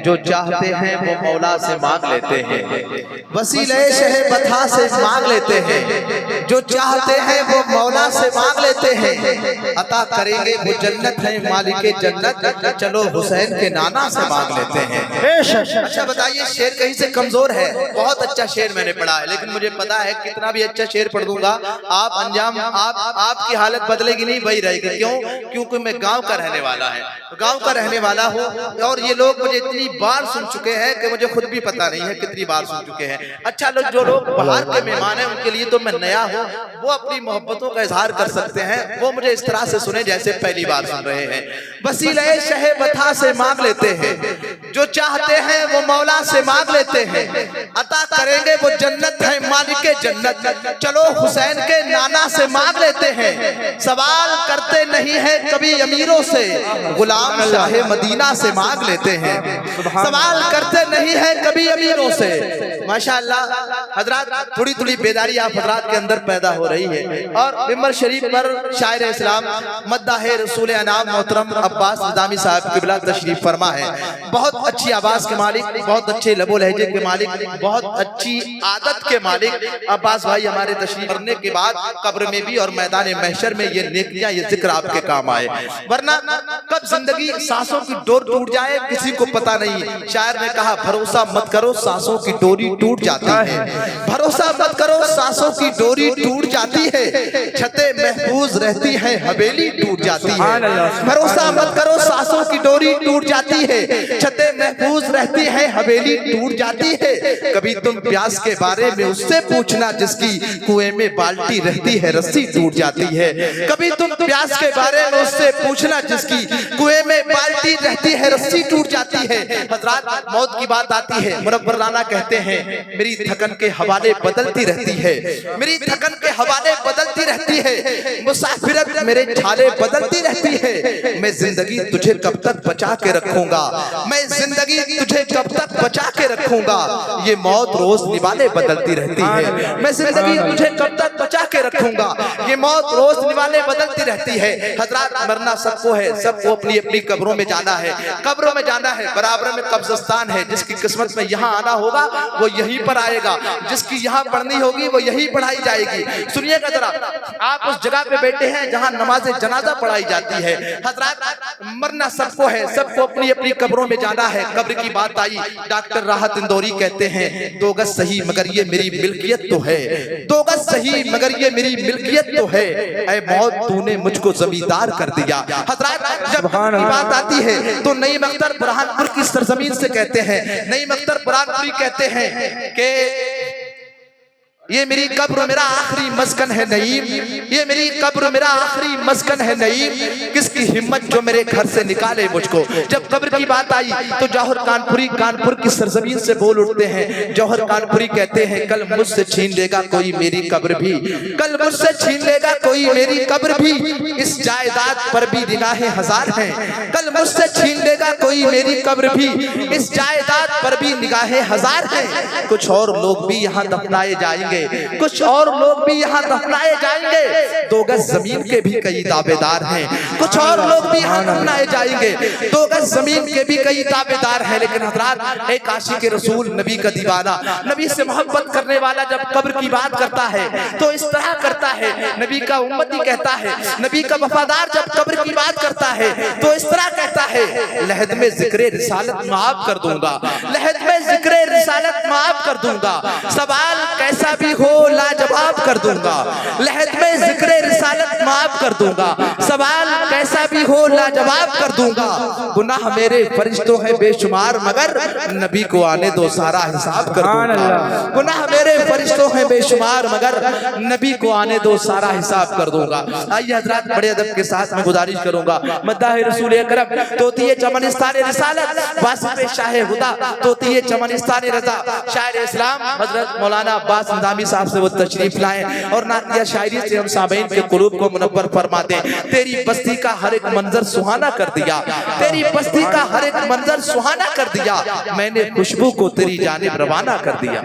جو چاہتے ہیں وہ مولا سے مانگ لیتے ہیں، وسیلہ شہ بتا سے مانگ لیتے ہیں، جو چاہتے ہیں وہ مولا سے مانگ لیتے ہیں، عطا کریں گے وہ جنت ہے مالک جنت، چلو حسین کے نانا سے مانگ لیتے ہیں۔ اچھا بتائیے شعر کہیں سے کمزور ہے؟ بہت اچھا شعر میں نے پڑھا ہے، لیکن مجھے پتا ہے کتنا بھی اچھا شعر پڑھ دوں گا آپ انجام آپ کی حالت بدلے گی نہیں، وہی رہے گی۔ کیوں؟ کیونکہ میں گاؤں کا رہنے والا ہے، گاؤں کا رہنے والا ہوں، اور یہ لوگ مجھے اتنی بار سن چکے ہیں کہ مجھے خود بھی پتا نہیں ہے کتنی بار سن چکے ہیں۔ اچھا جو لوگ باہر کے مہمان ہیں ان کے لیے تو میں نیا ہوں، وہ اپنی محبتوں کا اظہار کر سکتے ہیں، وہ مجھے اس طرح سے سنیں جیسے پہلی بار سن رہے ہیں۔ وسیلہ شہ بتا سے مانگ لیتے ہیں، جو چاہتے ہیں وہ مولا سے مانگ لیتے ہیں، عطا کریں گے وہ جنت ہے مالک جنت، چلو حسین کے نانا سے مانگ لیتے ہیں۔ سوال کرتے نہیں ہیں کبھی امیروں سے، غلام شاہ مدینہ سے مانگ لیتے ہیں۔ سوال کرتے نہیں ہیں کبھی امیروں سے۔ ماشاءاللہ حضرات تھوڑی تھوڑی بیداری آپ حضرات کے اندر پیدا ہو رہی ہے، اور ممبر شریف پر شاعر اسلام مداح رسول انام محترم عباس نظامی صاحب قبلہ تشریف فرما ہے۔ بہت اچھی آواز کے مالک، بہت اچھے لب و لہجے کے مالک، بہت اچھی عادت کے مالک عباس بھائی ہمارے تشریف کرنے کے بعد قبر میں بھی اور میدان محشر میں یہ نیکیاں یہ ذکر آپ کے کام آئے، ورنہ کب زندگی سانسوں کی ڈور ٹوٹ جائے کسی کو پتا نہیں۔ شاعر نے کہا بھروسہ مت کرو سانسوں کی ڈوری ٹوٹ جاتی ہے، بھروسہ مت کرو سانسوں کی ڈوری ٹوٹ جاتی ہے، چھتیں محفوظ رہتی ہیں حویلی ٹوٹ جاتی ہے۔ بھروسہ مت کرو سانسوں کی ڈوری ٹوٹ جاتی ہے، چھتیں محفوظ رہتی ہیں حویلی ٹوٹ جاتی ہے۔ کبھی تم پیاس کے بارے میں اس سے پوچھنا جس کی کنویں میں بالٹی رہتی ہے رسی ٹوٹ جاتی ہے۔ کبھی تم پیاس کے بارے میں اس سے پوچھنا جس کی کنویں میں بالٹی رہتی ہے رسی ٹوٹ جاتی ہے۔ حضرات موت کی بات آتی ہے، منور رانا کہتے ہیں میری تھکن کے حوالے بدلتی رہتی ہے، میری تھکن کے حوالے بدلتی رہتی ہے، مسافرت میرے چھالے بدلتی رہتی ہے۔ میں زندگی تجھے کب تک بچا کے رکھوں گا، میں زندگی تجھے کب تک بچا کے رکھوں گا، یہ موت روز نوالے بدلتی رہتی ہے۔ میں زندگی تجھے کب تک بچا کے رکھوں گا، یہ موت روز نوالے بدلتی رہتی ہے۔ حضرات مرنا سب کو ہے، سب کو اپنی اپنی قبروں میں جانا ہے، قبروں میں جانا ہے، برابر میں قبرستان ہے۔ جس کی قسمت میں یہاں آنا ہوگا وہ یہیں پر آئے گا، جس کی یہاں پڑھنی ہوگی وہ یہیں پڑھائی جائے گی۔ سنیے گا ذرا، آپ اس جگہ پہ بیٹھے ہیں جہاں نماز جنازہ پڑھائی جاتی ہے۔ حضرات مرنا سب کو ہے، سب کو اپنی اپنی قبروں میں جانا ہے۔ قبر کی بات آئی، ڈاکٹر راحت اندوری کہتے ہیں دو گز صحیح مگر یہ میری ملکیت تو ہے، دو گز صحیح مگر یہ میری ملکیت تو ہے، اے موت تو نے مجھ کو زمیندار کر دیا۔ حضرات جب قبر کی بات آتی ہے تو نعیم اختر برہان پور کی سرزمین سے کہتے ہیں، نعیم اختر برہان پوری کہتے ہیں کہ یہ میری قبر میرا آخری مسکن ہے نعیم، یہ میری قبر میرا آخری مسکن ہے نعیم، کس کی ہمت جو میرے گھر سے نکالے مجھ کو۔ جب قبر کی بات آئی تو جوہر کانپوری کانپور کی سرزمین سے بول اٹھتے ہیں۔ جوہر کانپوری کہتے ہیں کل مجھ سے چھین لے گا کوئی میری قبر بھی، کل مجھ سے چھین لے گا کوئی میری قبر بھی، اس جائیداد پر بھی نگاہیں ہزار ہیں، کل مجھ سے چھین لے گا کوئی میری قبر بھی، اس جائیداد پر بھی نگاہیں ہزار ہیں۔ کچھ اور لوگ بھی یہاں دفنائے جائیں گے، کچھ اور لوگ بھی یہاں دفنائے جائیں گے، دو گز زمین کے بھی کئی دعویدار ہیں، کچھ اور لوگ بھی یہاں دفنائے جائیں گے، دو گز زمین کے بھی کئی دعویدار ہیں۔ لیکن حضرات ایک عاشق رسول نبی کا دیوانہ، نبی سے محبت کرنے والا جب قبر کی بات کرتا ہے تو اس طرح کرتا ہے، نبی کا امتی کہتا ہے، نبی کا وفادار جب قبر کی بات کرتا ہے تو اس طرح کہتا ہے لحد میں ذکر رسالت معاف کر دوں گا، لحد میں ذکر رسالت معاف کر دوں گا، سوال کیسا بھی ہو لاجواب کر دوں گا، لحد میں ذکر رسالت معاف کر دوں گا، سوال کیسا بھی ہو لاجواب کر دوں گا، گناہ میرے فرشتوں ہیں بے شمار مگر نبی کو آنے دو سارا حساب کر دوں گا، گناہ میرے فرشتوں ہیں بے شمار مگر نبی کو آنے دو سارا حساب کر دوں گا۔ آئیے حضرات بڑے ادب کے ساتھ میں گزارش کروں گا، مداح رسول اکرم توتی چمنستان رسالت واسف شاہ ہدا توتی چمنستان رضا شاعر اسلام حضرت مولانا عباس نظامی صاحب سے وہ تشریف لائیں اور نعتیہ شاعری سے ہم سامعین کے قلوب کو منور فرما دیں۔ تیری بستی کا ہر ایک منظر سہانا کر دیا، تیری بستی کا ہر ایک منظر سہانا کر دیا، میں نے خوشبو کو تیری جانب روانہ کر دیا۔